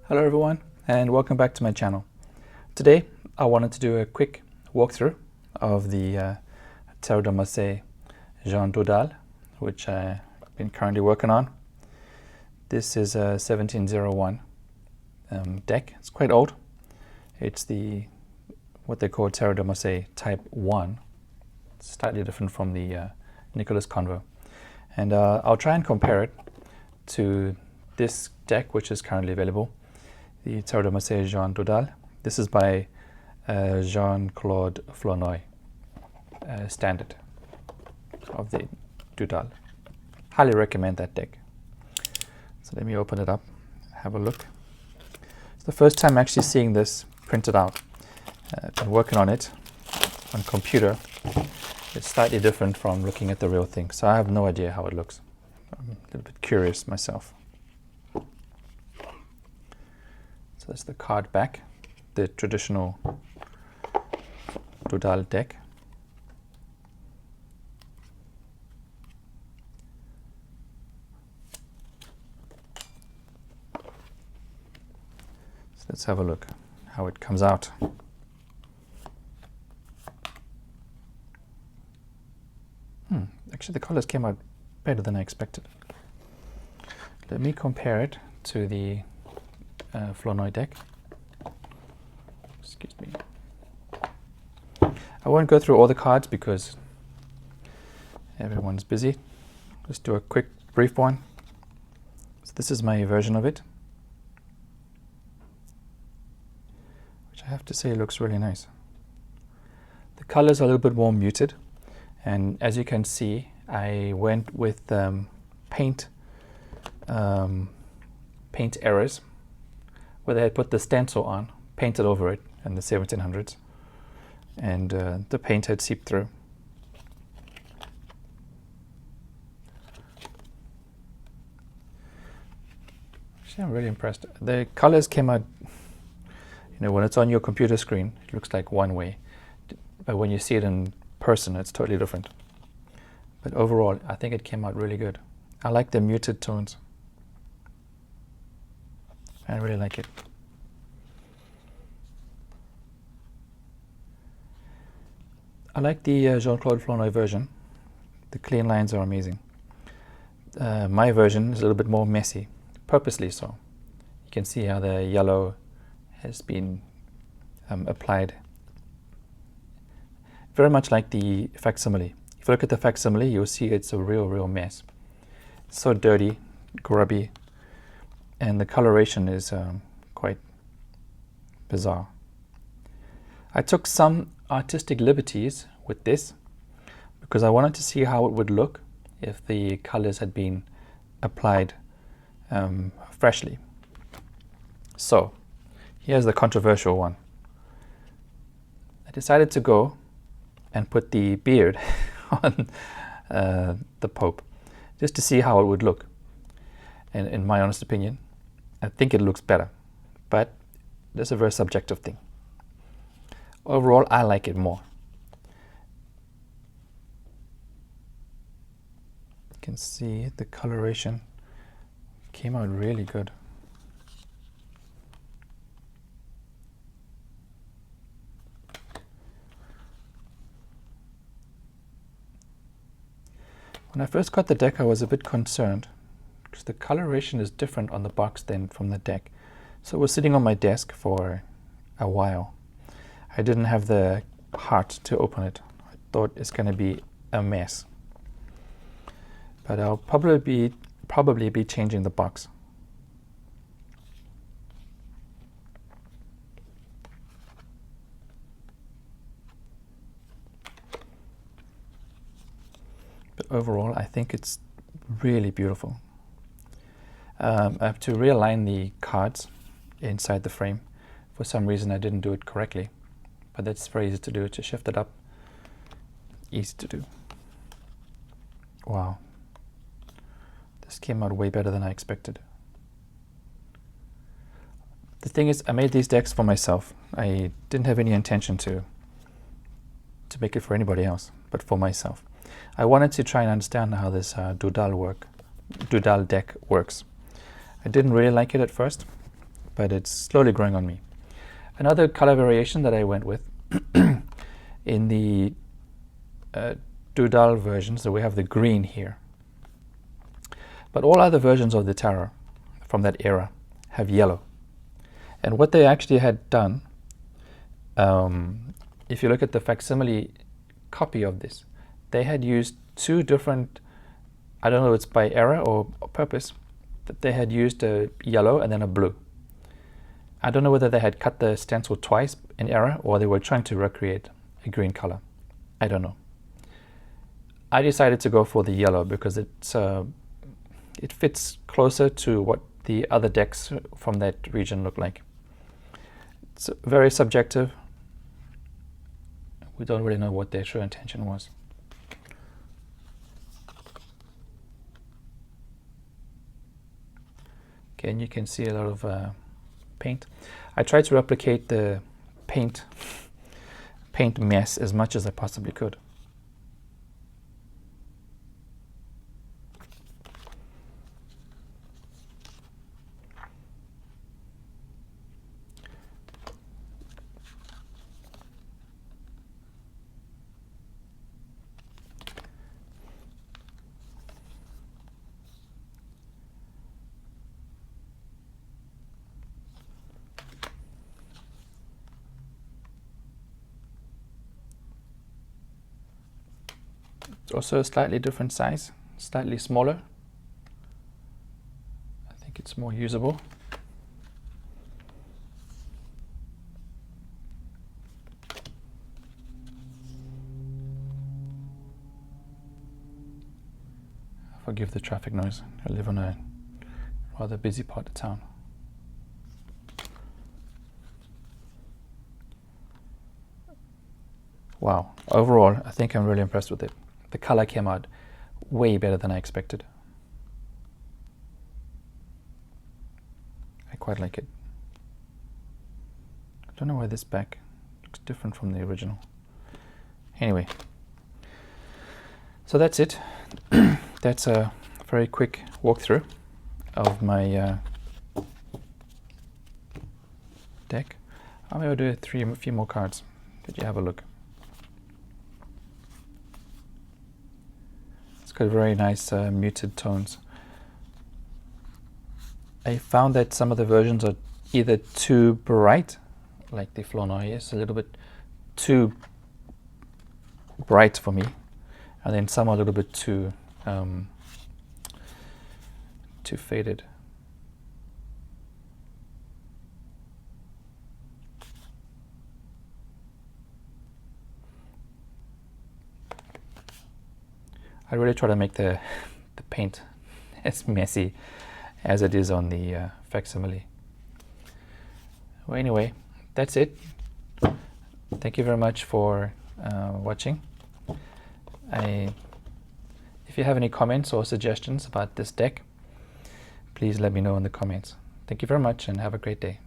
Hello everyone, and welcome back to my channel. Today I wanted to do a quick walkthrough of the Tarot de Marseille Jean Dodal, which I've been currently working on. This is a 1701 deck. It's quite old. It's what they call Tarot de Marseille Type 1. It's slightly different from the Nicholas Convo. And I'll try and compare it to this deck, which is currently available, the Tarot de Marseille Jean Dodal. This is by Jean-Claude Flournoy, standard of the Dodal. Highly recommend that deck. So let me open it up, have a look. It's the first time actually seeing this printed out. I've been working on it on computer. It's slightly different from looking at the real thing, so I have no idea how it looks. I'm a little bit curious myself. So that's the card back, the traditional Dodal deck. So let's have a look how it comes out. Actually, the colors came out better than I expected. Let me compare it to the Flournoy deck. Excuse me. I won't go through all the cards because everyone's busy. Just do a quick, brief one. So this is my version of it, which I have to say looks really nice. The colors are a little bit more muted, and as you can see, I went with paint errors, where they had put the stencil on, painted over it in the 1700s, and the paint had seeped through. Actually, I'm really impressed. The colors came out, when it's on your computer screen, it looks like one way, but when you see it in person, it's totally different. But overall, I think it came out really good. I like the muted tones. I really like it. I like the Jean-Claude Flournoy version. The clean lines are amazing. My version is a little bit more messy, purposely so. You can see how the yellow has been applied. Very much like the facsimile. If you look at the facsimile, you'll see it's a real mess. It's so dirty, grubby, and the coloration is quite bizarre. I took some artistic liberties with this because I wanted to see how it would look if the colors had been applied freshly. So here's the controversial one. I decided to go and put the beard on the Pope just to see how it would look. And in my honest opinion, I think it looks better, but that's a very subjective thing. Overall, I like it more. You can see the coloration came out really good. When I first got the deck, I was a bit concerned because the coloration is different on the box than from the deck. So it was sitting on my desk for a while. I didn't have the heart to open it. I thought it's going to be a mess. But I'll probably be changing the box. But overall, I think it's really beautiful. I have to realign the cards inside the frame. For some reason, I didn't do it correctly, but that's very easy to do. To shift it up, easy to do. Wow, this came out way better than I expected. The thing is, I made these decks for myself. I didn't have any intention to make it for anybody else, but for myself. I wanted to try and understand how this Dodal deck works. I didn't really like it at first, but it's slowly growing on me. Another color variation that I went with in the Dodal version, so we have the green here. But all other versions of the tarot from that era have yellow. And what they actually had done, if you look at the facsimile copy of this, they had used two different, I don't know if it's by error or purpose, that they had used a yellow and then a blue. I don't know whether they had cut the stencil twice in error or they were trying to recreate a green color. I don't know. I decided to go for the yellow because it fits closer to what the other decks from that region look like. It's very subjective. We don't really know what their true intention was. Okay, and you can see a lot of paint. I tried to replicate the paint mess as much as I possibly could. It's also a slightly different size, slightly smaller. I think it's more usable. Forgive the traffic noise. I live on a rather busy part of town. Wow, overall, I think I'm really impressed with it. The color came out way better than I expected. I quite like it. I don't know why this back looks different from the original. Anyway, so that's it. That's a very quick walkthrough of my deck. I'm going to do a few more cards. Did you have a look? It's got very nice muted tones. I found that some of the versions are either too bright, like the Flornoy is a little bit too bright for me, and then some are a little bit too faded. I really try to make the paint as messy as it is on the facsimile. Well, anyway, that's it. Thank you very much for watching. If you have any comments or suggestions about this deck, please let me know in the comments. Thank you very much and have a great day.